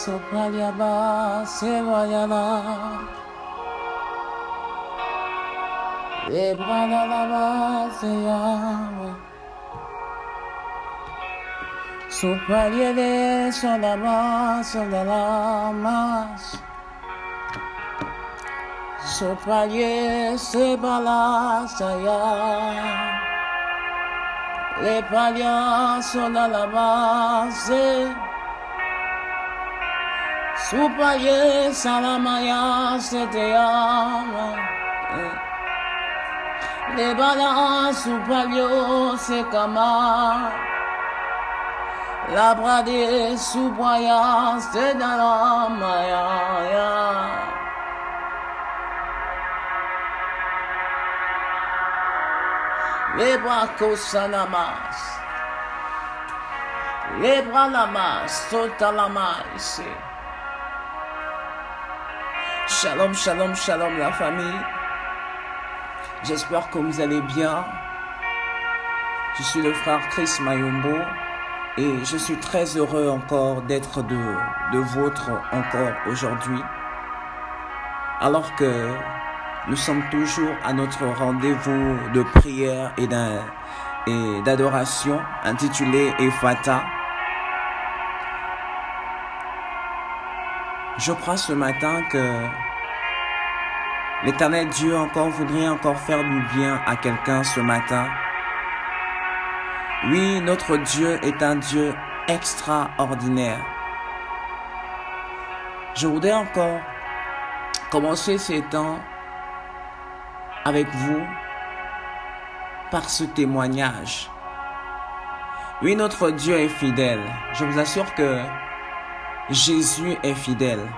Sopraliaba, Sevayana, Ebranalaba, Seyama, Sopraliede, Solama, Solalamas, Sopralie, Sebala, Saya, Lepalia, Solalaba, Se. Supaye salamaya seteyama Lebala supalio sekama Labrade supaya sedalamaya Lebra kosanamas Lebra lamas sotalamais. Shalom, shalom, shalom la famille. J'espère que vous allez bien. Je suis le frère Chris Mayombo et je suis très heureux encore d'être de vôtre encore aujourd'hui. Alors que nous sommes toujours à notre rendez-vous de prière et d'adoration intitulé Ephata. Je crois ce matin que l'Éternel Dieu voudrait encore faire du bien à quelqu'un ce matin. Oui, notre Dieu est un Dieu extraordinaire. Je voudrais encore commencer ces temps avec vous par ce témoignage. Oui, notre Dieu est fidèle. Je vous assure que Jésus est fidèle.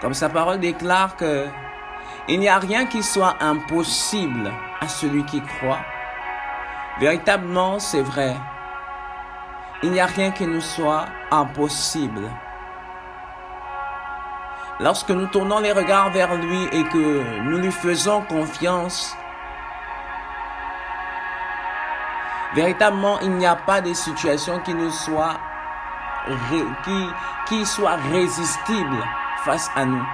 Comme sa parole déclare que il n'y a rien qui soit impossible à celui qui croit. Véritablement, c'est vrai. Il n'y a rien qui nous soit impossible. Lorsque nous tournons les regards vers lui et que nous lui faisons confiance, véritablement, il n'y a pas de situation qui nous soit résistible face à nous.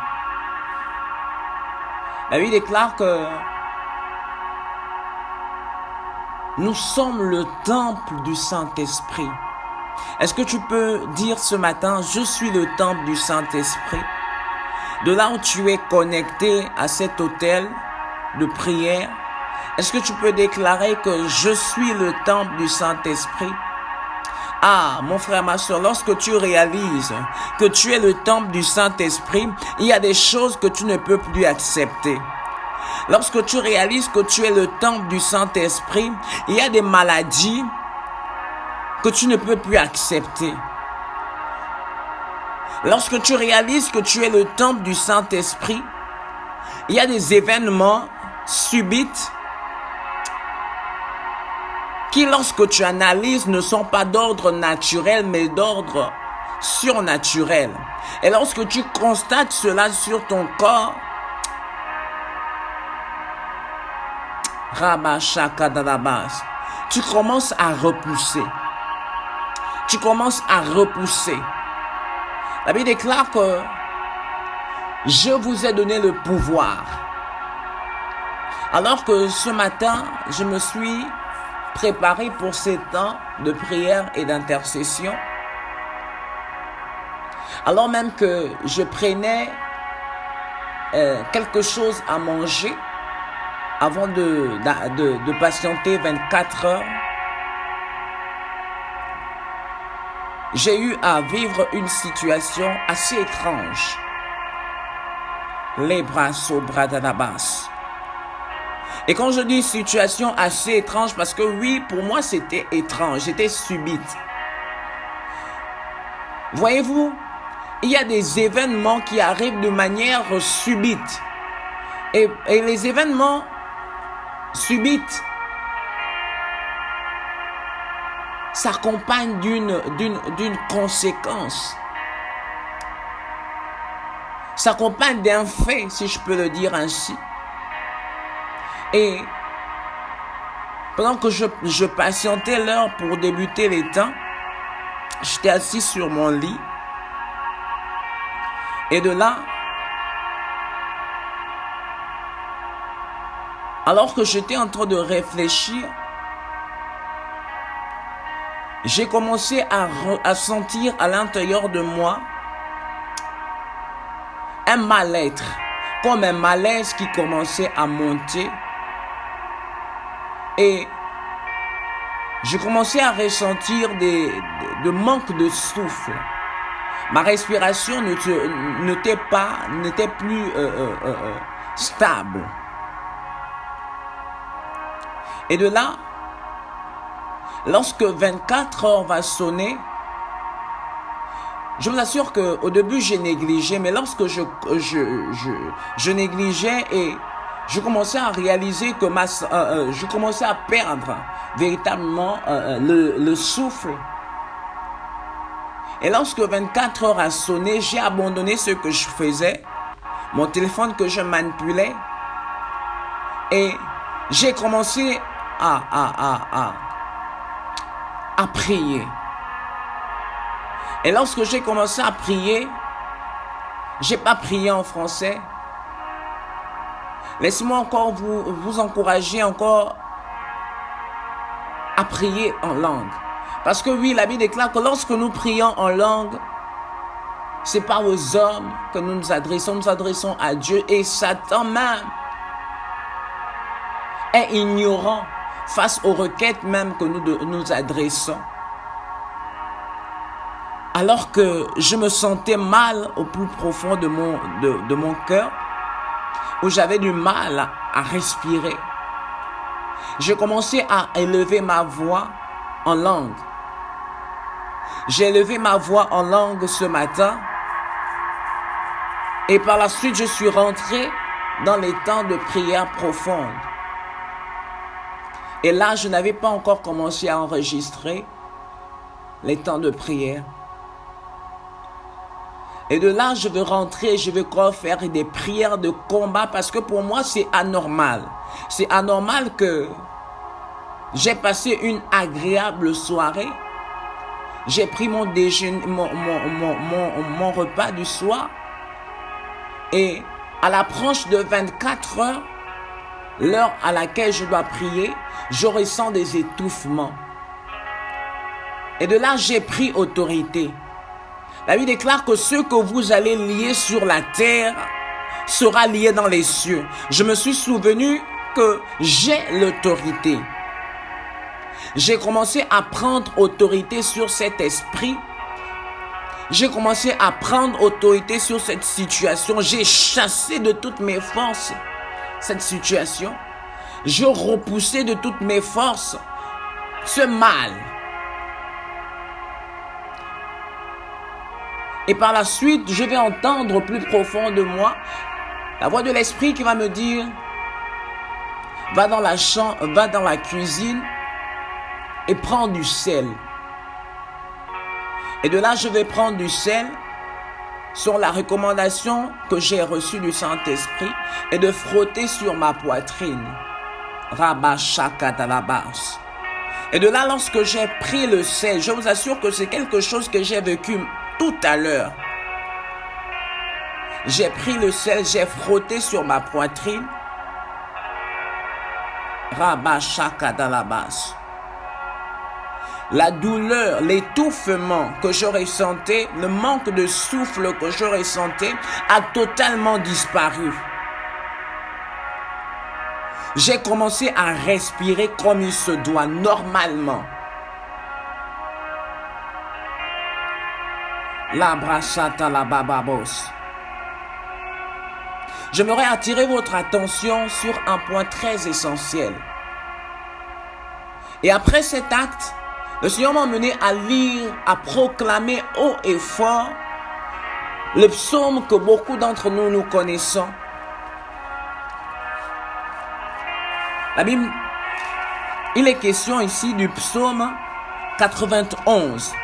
La Bible déclare que nous sommes le temple du Saint-Esprit. Est-ce que tu peux dire ce matin, je suis le temple du Saint-Esprit? De là où tu es connecté à cet autel de prière, est-ce que tu peux déclarer que je suis le temple du Saint-Esprit? Ah, mon frère, ma soeur, lorsque tu réalises que tu es le temple du Saint-Esprit, il y a des choses que tu ne peux plus accepter. Lorsque tu réalises que tu es le temple du Saint-Esprit, il y a des maladies que tu ne peux plus accepter. Lorsque tu réalises que tu es le temple du Saint-Esprit, il y a des événements subits qui, lorsque tu analyses, ne sont pas d'ordre naturel, mais d'ordre surnaturel. Et lorsque tu constates cela sur ton corps, tu commences à repousser. Tu commences à repousser. La Bible déclare que je vous ai donné le pouvoir. Alors que ce matin, je me suis préparé pour ces temps de prière et d'intercession. Alors même que je prenais quelque chose à manger avant de patienter 24 heures, j'ai eu à vivre une situation assez étrange. Les bras au bras de la basse. Et quand je dis situation assez étrange, parce que oui, pour moi c'était étrange, c'était subite. Voyez-vous, il y a des événements qui arrivent de manière subite. Et les événements subites s'accompagnent d'une conséquence. S'accompagnent d'un fait, si je peux le dire ainsi. Et pendant que je patientais l'heure pour débuter les temps, j'étais assis sur mon lit. Et de là, alors que j'étais en train de réfléchir, j'ai commencé à sentir à l'intérieur de moi un mal-être, comme un malaise qui commençait à monter. Et je commençais à ressentir de manque de souffle. Ma respiration n'était plus stable. Et de là, lorsque 24 heures va sonner, je vous assure qu'au début, j'ai négligé, mais lorsque je négligeais et je commençais à réaliser que je commençais à perdre véritablement le souffle. Et lorsque 24 heures a sonné, j'ai abandonné ce que je faisais, mon téléphone que je manipulais, et j'ai commencé à prier. Et lorsque j'ai commencé à prier, j'ai pas prié en français. Laissez-moi encore vous encourager encore à prier en langue. Parce que oui, la Bible déclare que lorsque nous prions en langue, c'est pas aux hommes que nous adressons à Dieu. Et Satan même est ignorant face aux requêtes même que nous adressons. Alors que je me sentais mal au plus profond de mon cœur, où j'avais du mal à respirer, j'ai commencé à élever ma voix en langue. J'ai élevé ma voix en langue ce matin. Et par la suite, je suis rentré dans les temps de prière profonde. Et là, je n'avais pas encore commencé à enregistrer les temps de prière. Et de là, je vais rentrer, je vais encore faire des prières de combat parce que pour moi, c'est anormal. C'est anormal que j'ai passé une agréable soirée. J'ai pris mon déjeuner, mon repas du soir. Et à l'approche de 24 heures, l'heure à laquelle je dois prier, je ressens des étouffements. Et de là, j'ai pris autorité. La Bible déclare que ce que vous allez lier sur la terre sera lié dans les cieux. Je me suis souvenu que j'ai l'autorité. J'ai commencé à prendre autorité sur cet esprit. J'ai commencé à prendre autorité sur cette situation. J'ai chassé de toutes mes forces cette situation. Je repoussais de toutes mes forces ce mal. Et par la suite, je vais entendre au plus profond de moi la voix de l'esprit qui va me dire: va dans la cuisine et prends du sel. Et de là, je vais prendre du sel sur la recommandation que j'ai reçue du Saint-Esprit et de frotter sur ma poitrine. Rabashakatalabas. Et de là, lorsque j'ai pris le sel, je vous assure que c'est quelque chose que j'ai vécu tout à l'heure. J'ai pris le sel, j'ai frotté sur ma poitrine. Rabashakatalabas. La douleur, l'étouffement que je ressentais, le manque de souffle que je ressentais a totalement disparu. J'ai commencé à respirer comme il se doit, normalement. J'aimerais attirer votre attention sur un point très essentiel. Et après cet acte, le Seigneur m'a amené à lire, à proclamer haut et fort le psaume que beaucoup d'entre nous connaissons. La Bible, il est question ici du psaume 91.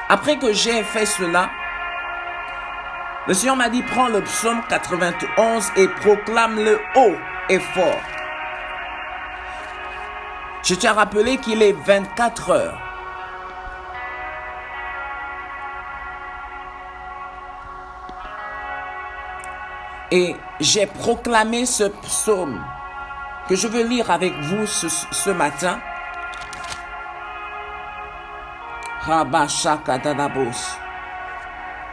Après que j'ai fait cela, le Seigneur m'a dit: prends le psaume 91 et proclame-le haut et fort. Je tiens à rappeler qu'il est 24 heures. Et j'ai proclamé ce psaume que je veux lire avec vous ce matin. Rabba shakadalabos.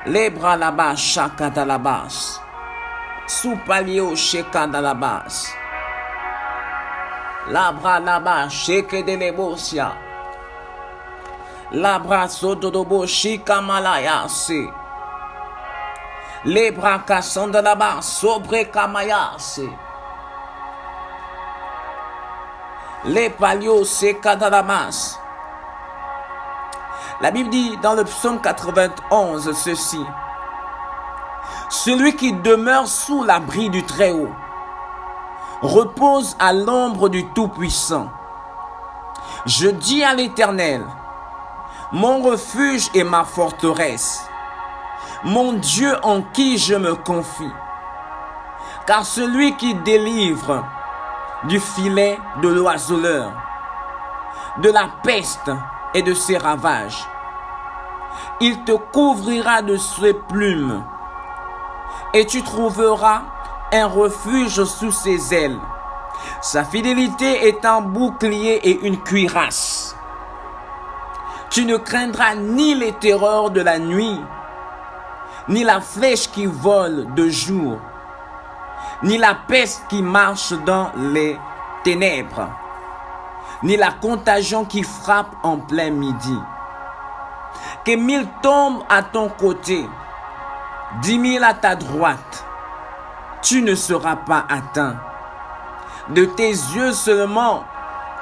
Lebra laba shakadalabas. Soupalio shekadalabas. Labra laba shekedelebosia. Labra sododobo shikamalayase. Lebra kasandalaba sobre kamayase. Les palio sekadalamas. La Bible dit dans le psaume 91 ceci. Celui qui demeure sous l'abri du Très-Haut repose à l'ombre du Tout-Puissant. Je dis à l'Éternel, mon refuge et ma forteresse, mon Dieu en qui je me confie. Car celui qui délivre du filet de l'oiseleur, de la peste et de ses ravages, il te couvrira de ses plumes et tu trouveras un refuge sous ses ailes. Sa fidélité est un bouclier et une cuirasse. Tu ne craindras ni les terreurs de la nuit, ni la flèche qui vole de jour, ni la peste qui marche dans les ténèbres, ni la contagion qui frappe en plein midi. Que 1000 tombent à ton côté, 10 000 à ta droite, tu ne seras pas atteint. De tes yeux seulement,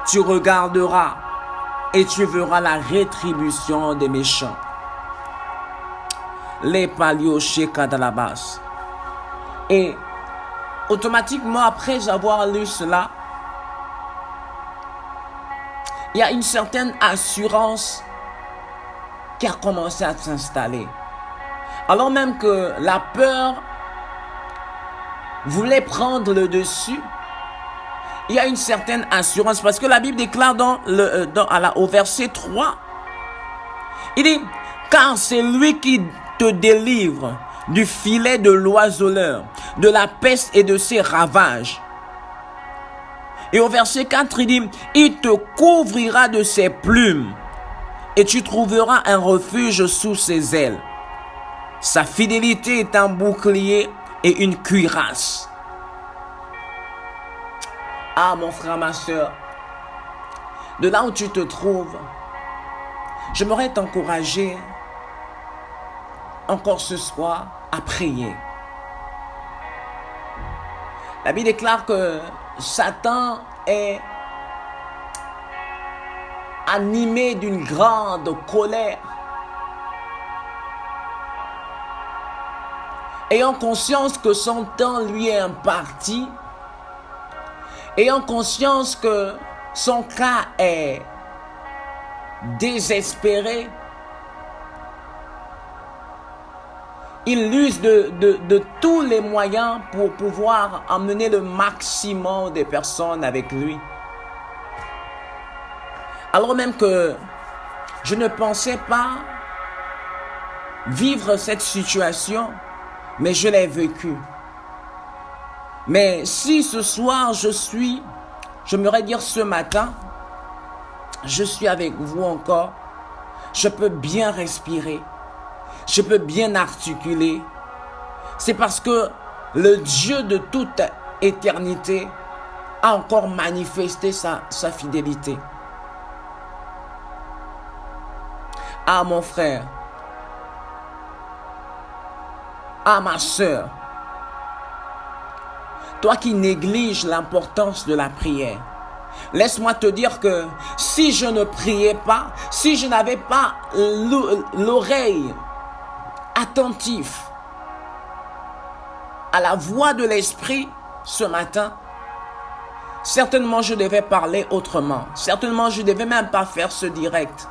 tu regarderas et tu verras la rétribution des méchants. Les palio shekadalabas. Et automatiquement, après avoir lu cela, il y a une certaine assurance qui a commencé à s'installer. Alors même que la peur voulait prendre le dessus, il y a une certaine assurance. Parce que la Bible déclare au verset 3, il dit, car c'est lui qui te délivre du filet de l'oiseleur, de la peste et de ses ravages. Et au verset 4, il dit, il te couvrira de ses plumes et tu trouveras un refuge sous ses ailes. Sa fidélité est un bouclier et une cuirasse. Ah, mon frère, ma soeur, de là où tu te trouves, j'aimerais t'encourager encore ce soir à prier. La Bible déclare que Satan est animé d'une grande colère, ayant conscience que son temps lui est imparti, ayant conscience que son cas est désespéré, il use de tous les moyens pour pouvoir emmener le maximum de personnes avec lui. Alors même que je ne pensais pas vivre cette situation, mais je l'ai vécue. Mais si ce soir j'aimerais dire ce matin, je suis avec vous encore, je peux bien respirer, je peux bien articuler. C'est parce que le Dieu de toute éternité a encore manifesté sa fidélité. Ah mon frère, ah ma soeur, toi qui négliges l'importance de la prière, laisse-moi te dire que si je ne priais pas, si je n'avais pas l'oreille attentive à la voix de l'Esprit ce matin, certainement je devais parler autrement. Certainement je ne devais même pas faire ce direct.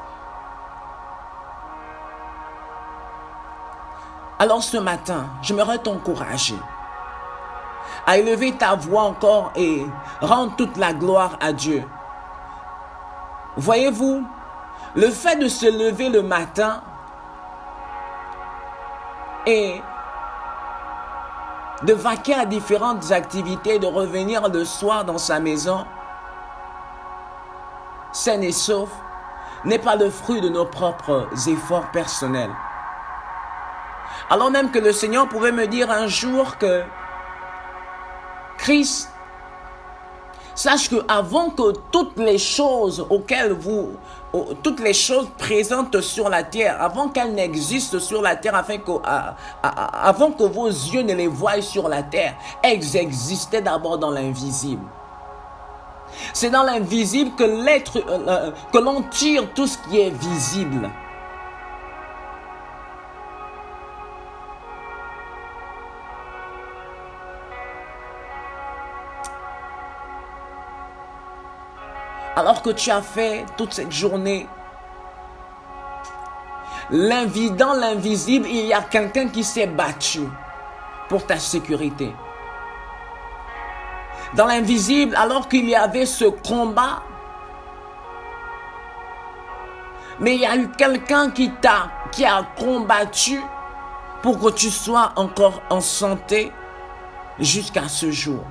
Alors ce matin, j'aimerais t'encourager à élever ta voix encore et rendre toute la gloire à Dieu. Voyez-vous, le fait de se lever le matin et de vaquer à différentes activités, de revenir le soir dans sa maison, sain et sauf, n'est pas le fruit de nos propres efforts personnels. Alors même que le Seigneur pouvait me dire un jour que Christ, sache que avant que toutes les choses toutes les choses présentes sur la terre, avant qu'elles n'existent sur la terre, avant que vos yeux ne les voient sur la terre, elles existaient d'abord dans l'invisible. C'est dans l'invisible que l'on tire tout ce qui est visible. Alors que tu as fait toute cette journée, dans l'invisible, il y a quelqu'un qui s'est battu pour ta sécurité. Dans l'invisible, alors qu'il y avait ce combat, mais il y a eu quelqu'un qui a combattu pour que tu sois encore en santé jusqu'à ce jour.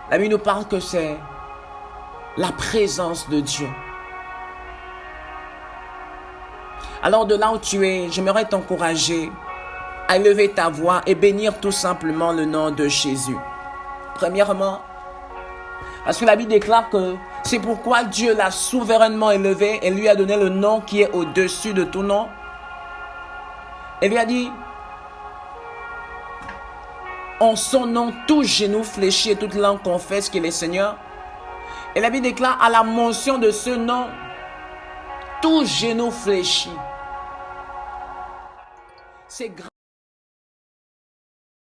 La Bible nous parle que c'est la présence de Dieu. Alors de là où tu es, j'aimerais t'encourager à élever ta voix et bénir tout simplement le nom de Jésus. Premièrement, parce que la Bible déclare que c'est pourquoi Dieu l'a souverainement élevé et lui a donné le nom qui est au-dessus de tout nom. Il lui a dit, en son nom, tout genou fléchit et toute langue confesse qu'il est Seigneur. Et la Bible déclare, à la mention de ce nom, tout genou fléchit. C'est grâce